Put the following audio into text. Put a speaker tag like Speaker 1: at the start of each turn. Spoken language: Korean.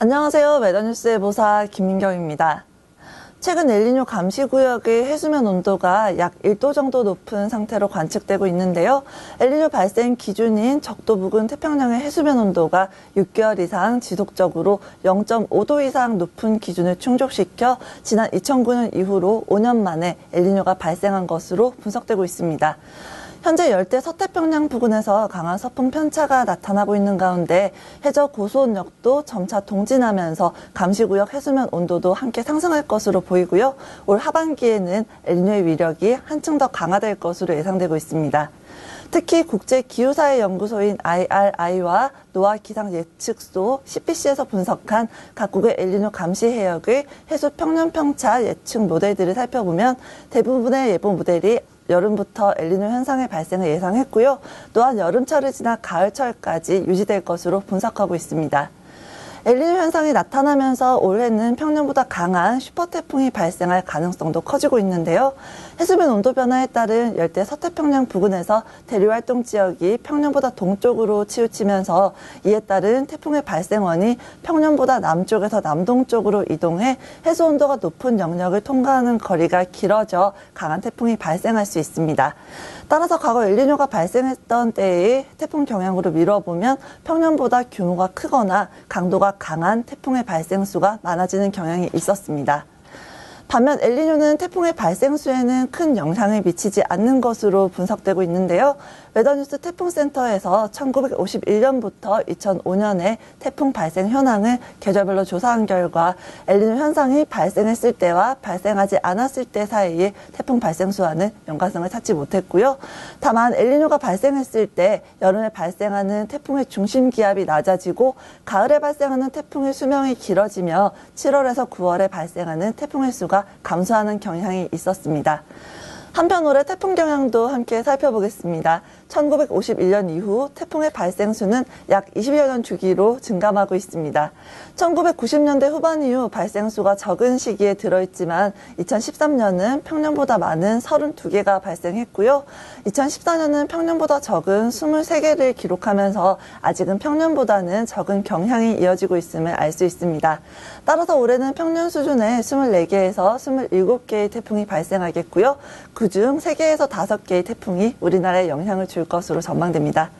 Speaker 1: 안녕하세요. 웨더뉴스의 보사 김민경입니다. 최근 엘니뇨 감시구역의 해수면 온도가 약 1도 정도 높은 상태로 관측되고 있는데요. 엘니뇨 발생 기준인 적도 부근 태평양의 해수면 온도가 6개월 이상 지속적으로 0.5도 이상 높은 기준을 충족시켜 지난 2009년 이후로 5년 만에 엘니뇨가 발생한 것으로 분석되고 있습니다. 현재 열대 서태평양 부근에서 강한 서풍 편차가 나타나고 있는 가운데 해저 고수온력도 점차 동진하면서 감시구역 해수면 온도도 함께 상승할 것으로 보이고요. 올 하반기에는 엘니뇨의 위력이 한층 더 강화될 것으로 예상되고 있습니다. 특히 국제기후사회연구소인 IRI와 노아 기상예측소 CPC에서 분석한 각국의 엘니뇨 감시 해역의 해수 평년 평차 예측 모델들을 살펴보면 대부분의 예보 모델이 여름부터 엘니뇨 현상의 발생을 예상했고요. 또한 여름철을 지나 가을철까지 유지될 것으로 분석하고 있습니다. 엘니뇨 현상이 나타나면서 올해는 평년보다 강한 슈퍼태풍이 발생할 가능성도 커지고 있는데요. 해수면 온도 변화에 따른 열대 서태평양 부근에서 대류 활동 지역이 평년보다 동쪽으로 치우치면서 이에 따른 태풍의 발생원이 평년보다 남쪽에서 남동쪽으로 이동해 해수 온도가 높은 영역을 통과하는 거리가 길어져 강한 태풍이 발생할 수 있습니다. 따라서 과거 엘니뇨가 발생했던 때의 태풍 경향으로 미뤄보면 평년보다 규모가 크거나 강도가 강한 태풍의 발생 수가 많아지는 경향이 있었습니다. 반면 엘니뇨는 태풍의 발생 수에는 큰 영향을 미치지 않는 것으로 분석되고 있는데요. 웨더뉴스 태풍센터에서 1951년부터 2005년에 태풍 발생 현황을 계절별로 조사한 결과 엘니뇨 현상이 발생했을 때와 발생하지 않았을 때 사이의 태풍 발생 수와는 연관성을 찾지 못했고요. 다만 엘니뇨가 발생했을 때 여름에 발생하는 태풍의 중심 기압이 낮아지고 가을에 발생하는 태풍의 수명이 길어지며 7월에서 9월에 발생하는 태풍의 수가 감소하는 경향이 있었습니다. 한편 올해 태풍 경향도 함께 살펴보겠습니다. 1951년 이후 태풍의 발생 수는 약 20여 년 주기로 증감하고 있습니다. 1990년대 후반 이후 발생 수가 적은 시기에 들어있지만 2013년은 평년보다 많은 32개가 발생했고요. 2014년은 평년보다 적은 23개를 기록하면서 아직은 평년보다는 적은 경향이 이어지고 있음을 알 수 있습니다. 따라서 올해는 평년 수준의 24개에서 27개의 태풍이 발생하겠고요. 그중 3개에서 5개의 태풍이 우리나라에 영향을 줄 것으로 전망됩니다.